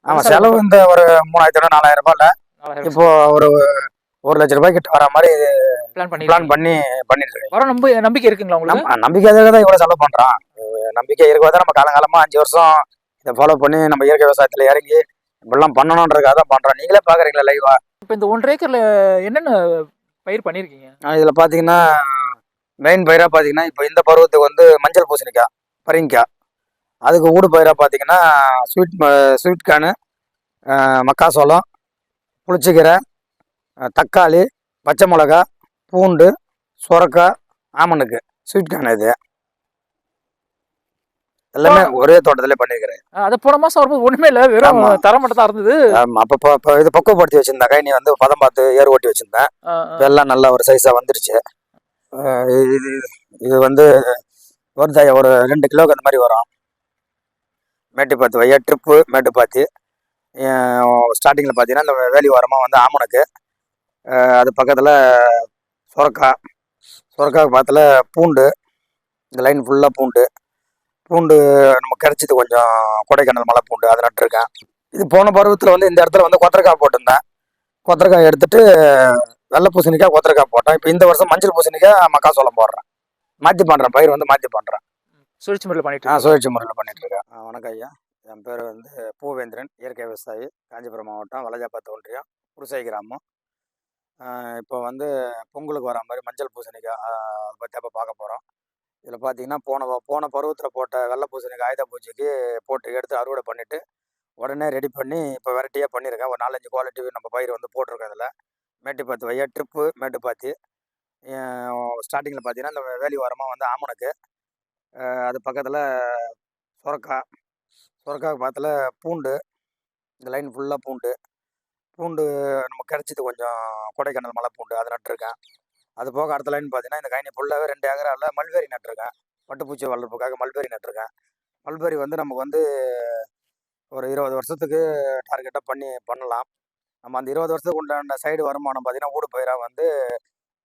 ஆமா பெருசா செலவு இந்த ஒரு 3000 4000 ரூபாயில 4000 இப்போ ஒரு 1,00,000 ரூபாய் கிட்ட வர மாதிரி பிளான் பிளான் பண்ணியிருக்கீங்க. பண்ணி பண்ணிட்டு இருக்கேன். வர நம்பிக்கை இருக்குங்களா உங்களுக்கு? நம்பிக்கையாக தான் இவ்வளவு செலவு பண்றோம். நம்பிக்கை இருக்கதான் நம்ம காலங்காலமா 5 வருஷம் இதை ஃபாலோ பண்ணி நம்ம இயற்கை விவசாயத்துல இறங்கி இப்படிலாம் பண்ணணுன்றதுக்காக தான் பண்றோம். நீங்களே பாக்குறீங்களா லைவா? இப்ப இந்த 1 ஏக்கர்ல என்னென்ன பயிர் பண்ணியிருக்கீங்க? இதுல பாத்தீங்கன்னா மெயின் பயிரா பாத்தீங்கன்னா இப்போ இந்த பருவத்துக்கு வந்து மஞ்சள் பூசணிக்காய், பரங்கிக்காய். அதுக்கு ஊடு பயிரா பாத்தீங்கன்னா ஸ்வீட் கார்னு, மக்காசோளம், புளிச்சக்கீரை, தக்காளி, பச்சை மிளகா, பூண்டு, சுரக்காய், ஆமணுக்கு ஸ்வீட் கார்ன். இது எல்லாமே ஒரே தோட்டத்திலே பண்ணிருக்கிறேன். அது போன மாசம் வரும்போது ஒண்ணுமே இல்ல, வெறும் ஆமா. தரை மட்டும் தான் இருந்தது. ஆமா, அப்ப இது பக்குவப்படுத்தி வச்சிருந்தேன். கைனி வந்து பதம் பார்த்து ஏர் ஓட்டி வச்சிருந்தேன். இப்ப எல்லாம் நல்ல ஒரு சைஸா வந்துருச்சு. இது இது வந்து ஒரு 2 கிலோக்கு அந்த மாதிரி வரும். மேட்டுப்பாத்தி வையா ட்ரிப்பு மேட்டுப்பாத்தி. ஸ்டார்டிங்கில் பார்த்தீங்கன்னா இந்த வேலி ஓரமாக வந்து ஆமணக்கு, அது பக்கத்தில் சுரக்காய் பக்கத்தில் பூண்டு. இந்த லைன் ஃபுல்லாக பூண்டு நம்ம கிடைச்சிது. கொஞ்சம் கொடைக்கானல் மலை பூண்டு அதை நட்டுருக்கேன். இது போன பருவத்தில் வந்து இந்த இடத்துல வந்து கொத்தரக்காய் போட்டிருந்தேன். கொத்தரக்காய் எடுத்துட்டு வெள்ளை பூசணிக்காய் கொத்தரக்காய் போட்டேன். இப்போ இந்த வருஷம் மஞ்சள் பூசணிக்காய் மக்காசோளம் போடுறேன். மாற்றி பண்ணுறேன், பயிர் வந்து மாற்றி பண்ணுறேன். சுழற்சி முறையில் பண்ணிட்டு சுழற்சி முறையில் பண்ணிட்டு இருக்கேன். வணக்கம் ஐயா, என் பேர் வந்து பூவேந்திரன், இயற்கை விவசாயி, காஞ்சிபுரம் மாவட்டம் வலஜாபாத் ஒன்றியம், குருசை கிராமம். இப்போ வந்து பொங்கலுக்கு வர மாதிரி மஞ்சள் பூசணிக்காய் பற்றி அப்போ பார்க்க போகிறோம். இதில் பார்த்தீங்கன்னா போன பருவத்தில் போட்ட வெள்ளை பூசணிக்காய் ஆயுத பூஜைக்கு போட்டு எடுத்து அறுவடை பண்ணிவிட்டு உடனே ரெடி பண்ணி இப்போ வெரைட்டியாக பண்ணியிருக்கேன். ஒரு 4-5 குவாலிட்டி நம்ம பயிர் வந்து போட்டிருக்கேன். இதில் மேட்டுப்பாத்தி வையா ட்ரிப்பு மேட்டுப்பாத்தி. ஸ்டார்டிங்கில் பார்த்தீங்கன்னா இந்த வேலி ஓரமாக வந்து ஆமணக்கு, அது பக்கத்தில் சுரக்காய் பக்கத்தில் பூண்டு. இந்த லைன் ஃபுல்லாக பூண்டு நம்ம கிடைச்சிது. கொஞ்சம் கொடைக்கானல் மலை பூண்டு அதை நட்டுருக்கேன். அது போக அடுத்த லைன் பார்த்தீங்கன்னா இந்த கைனி ஃபுல்லாகவே 2 ஏக்கரால மல்பெரி நட்டுருக்கேன். பட்டுப்பூச்சி வளர்ப்புக்காக மல்பெரி நட்டுருக்கேன். மல்பெரி வந்து நமக்கு வந்து ஒரு 20 வருஷத்துக்கு டார்கெட்டாக பண்ணலாம். நம்ம அந்த 20 வருஷத்துக்கு உண்டான சைடு வருமானம் பார்த்தீங்கன்னா ஊடு பயிராக வந்து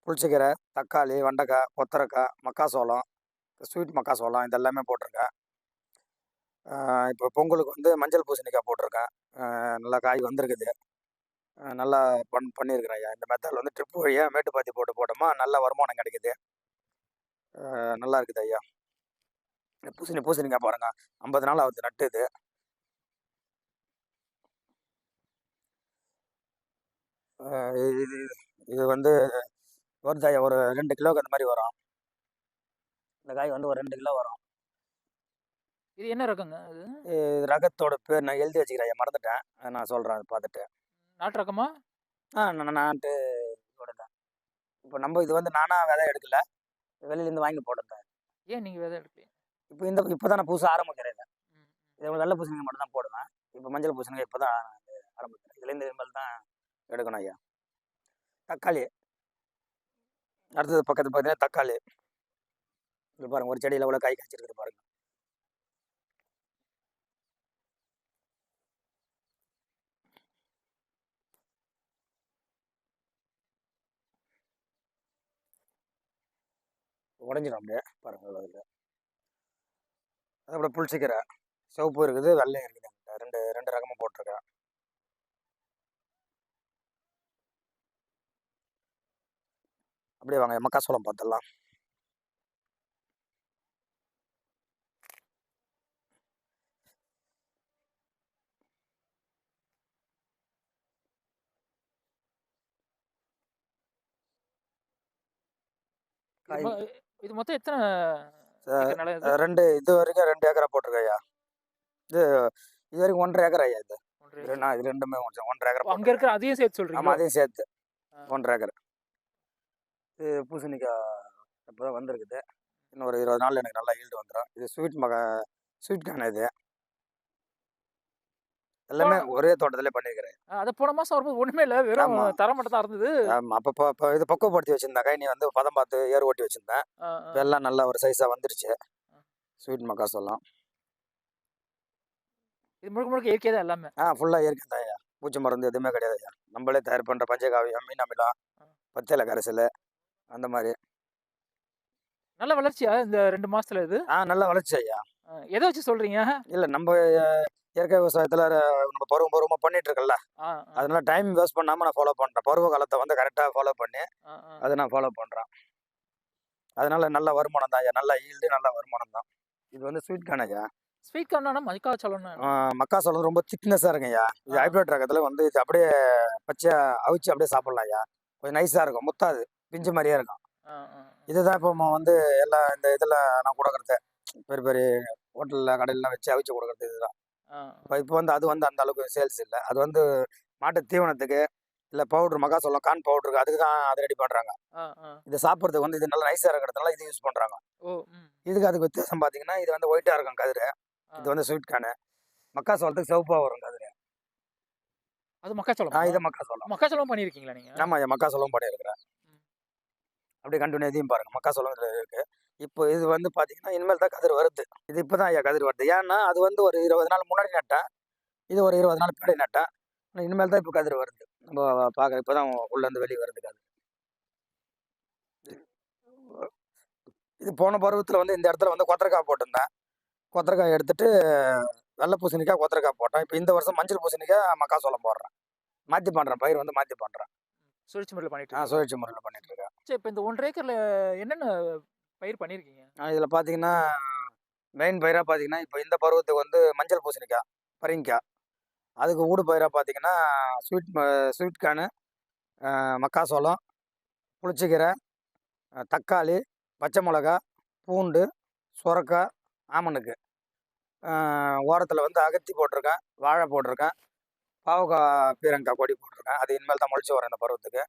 புளிச்சக்கீரை, தக்காளி, வெண்டைக்காய், கொத்தரக்காய், மக்காசோளம், ஸ்வீட் மக்காசோளம் இதெல்லாமே போட்டிருக்கேன். இப்போ பொங்கலுக்கு வந்து மஞ்சள் பூசணிக்காய் போட்டிருக்கேன். நல்லா காய் வந்திருக்குது. நல்லா பண்ணியிருக்கிறேன் ஐயா. இந்த மெத்தடில் வந்து ட்ரிப் வழியாக மேட்டுப்பாத்தி போட்டோமா நல்ல வருமானம் கிடைக்குது. நல்லா இருக்குது ஐயா. பூசணிக்காய் பாருங்க, 50 நாள் ஆகுது நட்டு. இது வந்து வருது ஐயா, ஒரு 2 கிலோக்கு அந்த மாதிரி வரும். இந்த காய் வந்து ஒரு 2 கிலோ வரும். இது என்ன ரகங்க? இது ரகத்தோட பேர் நான் எழுதி வச்சுக்கிறேன் ஐயா, மறந்துட்டேன். நான் சொல்கிறேன் பார்த்துட்டு. நாட்டு ரகமா? நாட்டு இதோட தான். இப்போ நம்ம இது வந்து நானாக விதை எடுக்கல, வெளியிலேருந்து வாங்கி போட்டேன். ஏன் நீங்கள் விதை எடுக்கல? இப்போ தான் நான் புதுசாக ஆரம்பிக்கிறேன். இது வெள்ளை பூசணிக்காய் மட்டும் தான் போடுவேன். இப்போ மஞ்சள் பூசணிக்காய் இப்போ தான் ஆரம்பிக்கிறேன். இதுலேருந்து இதுமாதிரி தான் எடுக்கணும் ஐயா. தக்காளி அடுத்தது பக்கத்து பார்த்தீங்கன்னா தக்காளி. இது பாருங்க, ஒரு செடியில் எவ்வளோ காய் காய்ச்சிருக்குது பாருங்க. உடஞ்சிடும் அப்படியே பாருங்க. அதுக்கப்புறம் புளிச்சக்கீரை சிவப்பு இருக்குது, வெள்ளையும் இருக்குது. ரெண்டு ரகமாக போட்டிருக்கேன். அப்படியே வாங்க மக்காசோளம் பார்த்துடலாம். இது மொத்தம் எத்தனை நிலம் இது? இது வரைக்கும் 2 ஏக்கரா போட்டிருக்கேன் ஐயா. இது வரைக்கும் 1.5 ஏக்கர் ஐயா. இது ரெண்டுமே 1.5 ஏக்கர். அங்க இருக்கிற அதையும் சேர்த்து சொல்றீங்க? ஆமா, அதையும் சேர்த்து 1.5 ஏக்கர். இது பூசணிக்காய் இப்போதான் வந்திருக்குது. இன்னும் ஒரு 20 நாள் எனக்கு நல்லா ஈல்டு வந்துடும். இது ஸ்வீட் கார்ன். இது எல்லாமே ஒரே தோட்டத்திலே பண்ணியிருக்கிறேன். அது போன மாசம் வரும்போது ஒண்ணுமே இல்ல, வெறும் தரை மட்டும் தான் இருந்தது. ஆமா, அப்போ இது பக்குவப்படுத்தி வச்சிருந்தேன். கைனி வந்து பதம் பார்த்து ஏர் ஓட்டி வச்சிருந்தேன். இப்போ எல்லாம் நல்ல ஒரு சைஸா வந்துருச்சு. ஸ்வீட் மக்காசோளம். இது முழுக்க இயற்கை தான் எல்லாமே? ஃபுல்லாக இயற்கை தான் ஐயா. பூச்சி மருந்து எதுவுமே கிடையாது ஐயா. நம்மளே தயார் பண்ணுற பஞ்சகாவியம், மீன் அமிலம், பச்சையில கரைசல் அந்த மாதிரி. நல்ல வளர்ச்சியா இந்த 2 மாசத்துல? இது நல்ல வளர்ச்சி ஐயா. எத வச்சு சொல்றீங்க? இல்ல நம்ம இயற்கை விவசாயத்துல நம்ம பருவம் பருவமா பண்ணிட்டு இருக்கோம்ல. ஆ, ஆ, அதனால டைம் வேஸ்ட் பண்ணாம நான் ஃபாலோ பண்றேன். பருவ காலத்த வந்து கரெக்ட்டா ஃபாலோ பண்ணி, ஆ, ஆ. அத நான் ஃபாலோ பண்றேன். அதனால நல்ல வருமானம் தான் ஐயா. நல்ல ஈல்டு நல்ல வருமானம் தான். இது வந்து ஸ்வீட் கார்ன் ஐயா. ஸ்வீட் கார்ன்னா மக்காச்சோளம்னா ஆ என்ன? மக்காசோளம் ரொம்ப திக்னஸா இருக்குங்கய்யா. இது ஆ. ஹைபிரிட் ரகத்துல வந்து இது அப்படியே பச்சையா அவிச்சு அப்படியே சாப்பிடலாம் ஐயா. கொஞ்சம் நைஸா இருக்கும். முத்தாது. பிஞ்சு மாரியே இருக்கும். ஆ, ஆ, இதுதான் இப்போ நம்ம வந்து எல்லா இந்த இதுல நான் குடுக்குறது. பெரிய பெரிய ஹோட்டல்ல, கடையிலலாம் வச்சு அவிச்சு குடுக்குறது இதுதான். ஆ, இப்போ வந்து அது வந்து அந்த அளவுக்கு சேல்ஸ் இல்ல. அது வந்து மாட்டு தீவனத்துக்கு, இல்ல பவுடர் மக்காசோளம் கார்ன் பவுடருக்கு அதுக்கு தான் அது ரெடி பண்றாங்க. ஆ, ஆ. இத சாப்பிடுறதுக்கு வந்து இது நல்லா நைஸா இருக்கிறதுனால இது யூஸ் பண்றாங்க. ஓ! ம். அதுக்கு வித்தியாசம் பார்த்தீங்கன்னா, இது வந்து ஒயிட்டா இருக்கும் கதிரு. ஆ. இது வந்து ஸ்வீட் கார்னு. மக்காசோளத்துக்கு சிவப்பா வரும் கதிரு. அது மக்காச்சோளமா? இது மக்காசோளம். மக்காச்சோளம் பண்ணியிருக்கீங்களா நீங்க? ஆமாய்யா மக்காசோளம் பண்ணியிருக்கிறேன். ம். அப்படியே கன்டின்யூ இதையும் பாருங்க. மக்காசோளம் இதுல இருக்கு. இப்போ இது வந்து பார்த்தீங்கன்னா, இனிமேல் தான் கதிர் வருது. இது இப்ப தான் ஐயா கதிர் வருது. ஏன்னா, அது வந்து ஒரு 20 நாள் முன்னாடி நட்டேன். இது ஒரு 20 நாள் பின்னாடி நட்டேன். ஆனா இனிமேல் தான் இப்ப கதிர் வருது. நம்ம பார்க்க இப்ப தான் உள்ளேருந்து வெளிய வருது கதிர். இது போன பருவத்துல வந்து இந்த இடத்துல வந்து கொத்தரக்கா போட்டிருந்தேன். கொத்தரக்காய் எடுத்துட்டு வெள்ள பூசணிக்காய், கொத்தரக்காய் போட்டேன். இப்ப இந்த வருஷம் மஞ்சள் பூசணிக்காய், மக்காசோளம் போடுறேன். மாத்தி பண்றேன். பயிர் வந்து மாத்தி பண்றேன். சுழற்சி முறையில பண்ணிட்டு இருக்கீங்க. சுழற்சி முறையில பண்ணிட்டு இருக்கேன். சரி, இப்ப இந்த 1 ஏக்கர்ல என்னென்ன பயிர் பண்ணியிருக்கீங்க? இதுல பார்த்தீங்கன்னா, மெயின் பயிரா பார்த்தீங்கன்னா, இப்ப இந்த பருவத்துக்கு வந்து மஞ்சள் பூசணிக்காய், பரங்கிக்காய். அதுக்கு ஊடு பயிரா பார்த்தீங்கன்னா, ஸ்வீட் கார்னு, மக்காசோளம், புளிச்சக்கீரை, தக்காளி, பச்சை மொளகா, பூண்டு, சொரக்கா, ஆமணக்கு. ஓரத்துல வந்து அகத்தி போட்டிருக்கேன், வாழை போட்டிருக்கேன், பாவக்காய், பீரங்காய் கொடி போட்டிருக்கேன். அது இனிமேல் தான் முளைச்சு வரும் இந்த பருவத்துக்கு.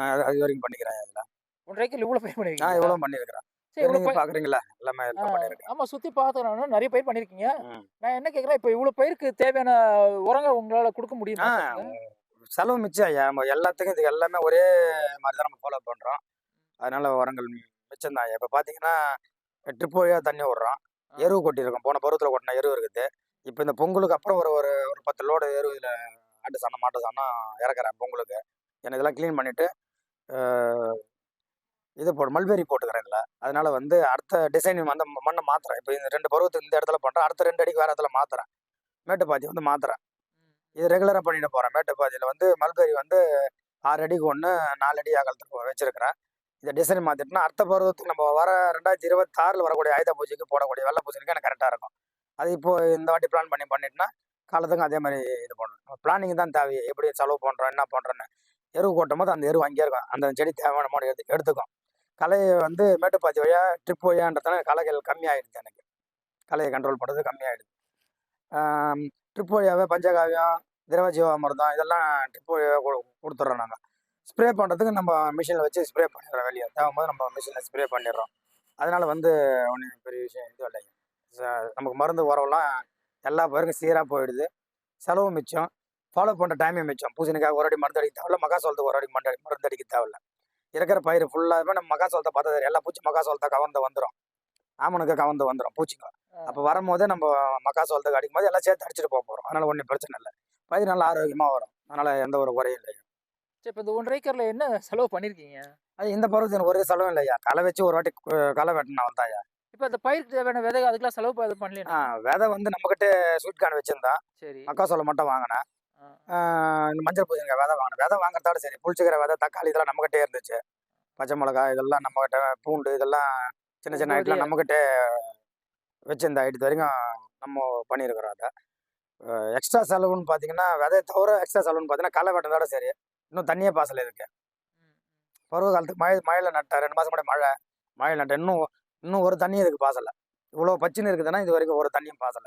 அது அது வரைக்கும் பண்ணிக்கிறேன் இதுல. 1 ஏக்கர்ல இவ்வளோ பயிர் நான் பண்ணியிருக்கீங்களா? இவ்வளோ பண்ணியிருக்கிறேன். சரி, சரி இவ்வளோ நீங்க பார்க்குறீங்களா? எல்லாமே ஆ, எல்லாம் பண்ணியிருக்கேன். ஆமா, சுத்தி பார்த்தேன் நானு. நெறைய பயிர் பண்ணியிருக்கீங்க. ம். நான் என்ன கேட்கிறேன், இப்ப இவ்வளோ பயிருக்கு தேவையான உரங்கள் உங்களால குடுக்க ஆ முடியுமா சொல்லுங்க? செலவு மிச்சம் ஐயா. நம்ம எல்லாத்துக்கும் இது எல்லாமே ஒரே மாரி தான் நம்ம ஃபாலோ பண்றோம். அதனால உரங்கள் மிச்சம் தான் ஐயா. இப்ப பார்த்தீங்கன்னா, ட்ரிப் வழியா தண்ணி விடுறோம். ஆ. எருவு கொட்டியிருக்கோம். போன பருவத்துல கொட்டின எருவு இருக்குது. இப்ப இந்த பொங்கலுக்கு அப்புறம் ஒரு ஒரு ஒரு 10 லோடு எருவு இதுல ஆட்டு சாணம், மாட்டு சாணம் இறக்குறேன் பொங்கலுக்கு. ஏன்னா இதெல்லாம் கிளீன் பண்ணிட்டு, அ இது மல்பெரி போட்டுக்கிறேன் இதுல. அதனால வந்து அடுத்த டிசைன் வந்து மண்ண மாத்துறேன். இப்ப இந்த 2 பருவத்துக்கு இந்த இடத்துல பண்றேன். அடுத்த 2 அடிக்கு வேற இடத்துல மாத்துறேன். மேட்டுப்பாத்தி வந்து மாத்துறேன். ம். இது ரெகுலரா பண்ணிட்டு போறேன். மேட்டுப்பாத்தியில வந்து மல்பெரி வந்து 6 அடிக்கு 1, 4 அடி அகலத்துக்கு வச்சிருக்கிறேன். இந்த டிசைன் மாத்திட்டோம்னா, அடுத்த பருவத்துக்கு நம்ம வர 2026ல வரக்கூடிய ஆயுத பூஜைக்கு போடக்கூடிய வெள்ள பூசணிக்காய் எனக்கு கரெக்ட்டா இருக்கும். அது இப்போ இந்த வாட்டி பிளான் பண்ணிட்டேன்னா, காலத்துக்கும் அதே மாரி இது பண்ணணும். பிளானிங் தான் தேவையே. எப்படி செலவு பண்றோம், என்ன பண்றோன்னு. எருவு கொட்டும்போது அந்த எருவு அங்கேயே இருக்கும். அந்த செடி தேவையான அமௌண்ட் எடுத்துக்கும். களைய வந்து மேட்டுப்பாத்தி வழியா, ட்ரிப் வழியான்றதுனால களைகள் கம்மியாயிடுது எனக்கு. களைய கண்ட்ரோல் பண்றது கம்மியாயிடுது. ட்ரிப் வழியாவே பஞ்சகாவியம், திரவ ஜீவாமிர்தம் இதெல்லாம் ட்ரிப் வழியா குடுத்துடுறோம் நாங்க. ஸ்ப்ரே பண்றதுக்கு நம்ம மிஷின்ல வச்சு ஸ்ப்ரே பண்ணிடுறோம் வெளிய. தேவைம்போது நம்ம மிஷின்ல ஸ்ப்ரே பண்ணிடுறோம். அதனால வந்து ஒண்ணும் பெரிய விஷயம் இது இல்லைங்க. ச நமக்கு மருந்து, உரம்லாம் எல்லா பயிருக்கும் சீரா போயிடுது. செலவும் மிச்சம். ஃபாலோ பண்ற டைமும் மிச்சம். பூசணிக்காய்க்கு ஒரு அடி மருந்து அடிக்க தேவையில்ல. மக்காசோளத்துக்கு ஒரு அடி மருந்து அடிக்க தேவையில்ல. இருக்கிற பயிர் ஃபுல்லாவே நம்ம மக்காசோளத்த பார்த்தா தெரியும். எல்லா பூச்சி மக்காசோளத்த கவர்ந்து வந்துரும். ஆமணக்க கவர்ந்து வந்துரும் பூச்சிங்க. ஆ. அப்ப வரும்போதே நம்ம மக்காசோளத்துக்கு அடிக்கும்போது எல்லாம் சேர்த்து அடிச்சுட்டு போறோம். அதனால ஒண்ணும் பிரச்சனை இல்ல. பயிர் நல்லா ஆரோக்கியமா வரும். அதனால எந்த ஒரு குறையும் இல்லை. சரி, இப்ப இந்த 1 ஏக்கர்ல என்ன செலவு பண்ணியிருக்கீங்க? அது இந்த பருவத்துக்கு எனக்கு ஒரே செலவும் இல்லையா. களை வச்சு ஒரு வாட்டி களை வெட்டினா வந்தாயா. இப்ப அந்த பயிருக்கு தேவையான விதை அதுக்கெல்லாம் செலவு எதுவும் பண்ணலையா நீங்க? விதை வந்து நம்மகிட்ட ஸ்வீட் கார்ன் வச்சிருந்தேன். சரி. மக்காசோளம் மட்டும் வாங்கினேன். ஆ. இந்த மஞ்சள் பூசணிக்காய் விதை வாங்கினேன். விதை வாங்குறதோட சரி. புளிச்சக்கீரை விதை, தக்காளி இதெல்லாம் நம்மகிட்டயே இருந்துச்சு. பச்சை மிளகாய் இதெல்லாம் நம்மகிட்ட, பூண்டு இதெல்லாம் சின்ன சின்ன ஐட்டம்லாம் உங்களுடைய நம்மகிட்ட வச்சிருந்த ஐட்டத்து வரைக்கும் நம்ம பண்ணியிருக்கிறோம் அத. எக்ஸ்ட்ரா செலவுன்னு பார்த்தீங்கன்னா, விதைய தவிர எக்ஸ்ட்ரா செலவுன்னு பார்த்தீங்கன்னா, களை வெட்டுறதோட சரி. இன்னும் தண்ணியே பாசல இதுக்கு. ம், ம். பருவ காலத்துக்கு மழையில நட்டேன். 2 மாசம் முன்னாடி மழை. மழையில நட்டேன். இன்னும் இன்னும் ஒரு தண்ணியும் இதுக்கு பாசல. இவ்வளோ பச்சுன்னு இருக்குதுன்னா, இதுவரைக்கும் ஒரு தண்ணியும் பாசல.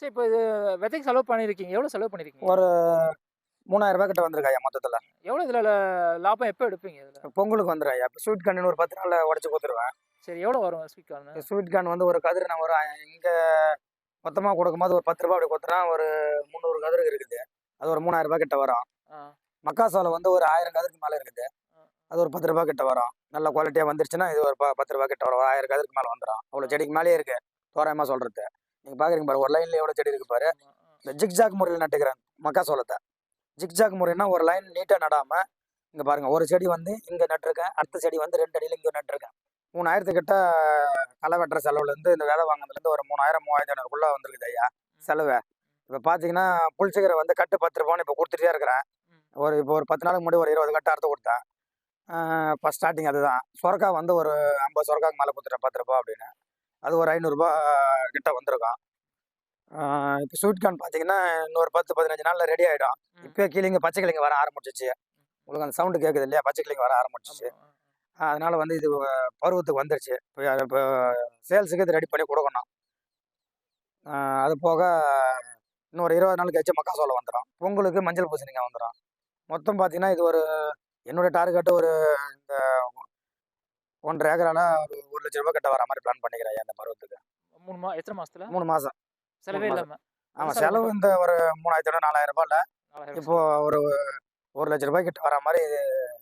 சரி, இப்ப இது விதைக்கு செலவு பண்ணியிருக்கீங்க. எவ்வளோ செலவு பண்ணியிருக்கீங்க? ஒரு ரூ. 3000 கிட்ட வந்திருக்கு ஐயா மொத்தத்துல. எவ்வளோ இதுல லாபம் எப்ப எடுப்பீங்க இதுல? பொங்கலுக்கு வந்துரும் ஐயா. இப்ப ஸ்வீட் கார்ன் ஒரு 10 நாள்ல உடைச்சு குடுத்துருவேன். சரி, எவ்வளோ வரும் ஸ்வீட் கார்னு? ஸ்வீட் கார்ன் வந்து ஒரு கதிரு நான் ஒரு இங்க மொத்தமா கொடுக்கும்போது ஒரு ரூ. 10 அப்படி குடுத்துனா ஒரு 300 கதிருக்கு இருக்குது. அது ஒரு ரூ. 3000 கிட்ட வரும். ஆ. மக்காசோளம் வந்து ஒரு 1000 கதிருக்கு மேல இருக்குது. ஆ. அது ஒரு ரூ. 10 கிட்ட வரும். நல்ல குவாலிட்டியா வந்துருச்சுன்னா, இது ஒரு ரூ. 10 கிட்ட வரும். ஒரு 1000 கதிருக்கு மேல வந்துரும். அவ்வளோ செடிக்கு மேலயே இருக்கு. தோராயமா சொல்றது. நீங்க பார்க்குறீங்க பாரு. ஒரு லைன்ல எவ்வளோ செடி இருக்கு பாரு. ஆமா. ஆ. இந்த ஜிக்ஜாக் முறையில நட்டுக்கிறேன் மக்காசோளத்த. ஜிக்ஜாக் முறைன்னா ஒரு லைன் நீட்டா நடாம, இங்க பாருங்க ஒரு செடி வந்து இங்க நட்டுருக்கேன். அடுத்த செடி வந்து 2 அடியில இங்க நட்டுருக்கேன். 3000 கிட்ட களை வெட்டுற செலவுலேருந்து இந்த விதை வாங்கினதுலேருந்து ஒரு 3000 3500 வந்திருக்குது ஐயா செலவு. இப்போ பார்த்தீங்கன்னா புளிச்சக்கீரை வந்து கட்டு 10 ரூபான்னு இப்போ கொடுத்துட்டே இருக்கிறேன். இப்போ ஒரு 10 நாளுக்கு முன்னாடி ஒரு 20 கட்டு அறுத்து கொடுத்தேன். இப்போ ஸ்டார்டிங் அதுதான். சொரக்காய் வந்து ஒரு 50 சொரக்காய்க்கு மேலே கொடுத்துட்டேன் 10 ரூபா அப்படின்னு. அது ஒரு 500 கிட்ட வந்திருக்கும். இப்போ ஸ்வீட் கார்ன் பார்த்தீங்கன்னா இன்னொரு 10-15 நாளில் ரெடி ஆகிடும். இப்போயே கிளிங்க பச்சை கிளிங்க வர ஆரம்பிச்சிச்சு. உங்களுக்கு அந்த சவுண்டு கேட்குது இல்லையா? பச்சை கிளிங்க வர ஆரம்பிச்சிச்சு. அதனால வந்து இது பருவத்துக்கு வந்துருச்சு. இப்போ சேல்ஸுக்கு இது ரெடி பண்ணி கொடுக்கணும். அது போக இன்னொரு 20 நாள் கழிச்சு மக்காசோளம் வந்துடும். பொங்கலுக்கு மஞ்சள் பூசணிக்காய் வந்துடும். மொத்தம் பார்த்தீங்கன்னா இது ஒரு என்னுடைய டார்கெட்டு ஒரு இந்த 1.5 ஏக்கரால ஒரு ₹1,00,000 கிட்ட வர மாதிரி பிளான் பண்ணிக்கிறேன் ஐயா இந்த பருவத்துக்கு. எத்தனை மாசத்துல 3 மாதம். செலவே 3 மாசம். இல்லாம ஆமாம், விவசாயம் செலவு இந்த ஒரு 3500 4000 இப்போ ஒரு ₹1,00,000 கிட்ட வர மாதிரி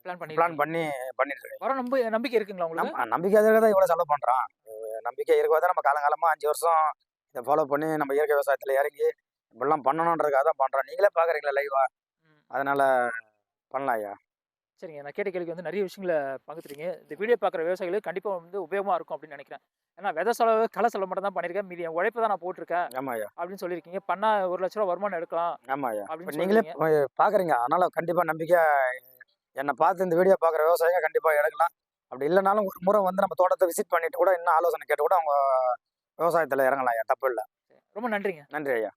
பிளான் பண்ணி பண்ணிட்டு இருக்கேன். வர நம்பிக்கை இருக்குங்களா உங்களுக்கு? நம்பிக்கை தான் இவ்வளோ செலவு பண்ணுறோம். நம்பிக்கை இருக்கவே தான் நம்ம காலங்காலமாக 5 வருஷம் இதை ஃபாலோ பண்ணி நம்ம இயற்கை விவசாயத்தில் இறங்கி இப்படிலாம் பண்ணணுன்றதுக்காக தான் பண்ணுறோம். நீங்களே பார்க்குறீங்களா லைவா? அதனால பண்ணலாம் ஐயா. சரிங்க. நான் கேட்ட கேள்விக்கு வந்து நிறைய விஷயங்களை பங்குத்துறீங்க. இந்த வீடியோ பார்க்குற விவசாயிகளுக்கு கண்டிப்பாக வந்து உபயோகமாக இருக்கும் அப்படின்னு நினைக்கிறேன். ஏன்னா விதை செலவு களை செலவு மட்டும் தான் பண்ணியிருக்கேன், மீதி என் உழைப்பு தான் நான் போட்டிருக்கேன் ஆமாம் ஐயா. அப்படின்னு சொல்லியிருக்கீங்க. பண்ணா ₹1,00,000 வருமானம் எடுக்கலாம் ஆமாம் ஐயா. அப்படின்னு நீங்களே சொல்றீங்க. பார்க்குறீங்க, அதனால கண்டிப்பாக நம்பிக்கை என்னை பார்த்து இந்த வீடியோ பார்க்குற விவசாயிங்க கண்டிப்பாக எடுக்கலாம். அப்படி இல்லைனாலும் ஒரு முறை வந்து நம்ம தோட்டத்தை விசிட் பண்ணிட்டு கூட இன்னும் ஆலோசனை கேட்டு கூட அவங்க விவசாயத்தில் இறங்கலாம் ஐயா, தப்பு இல்லை. ரொம்ப நன்றிங்க. நன்றி ஐயா.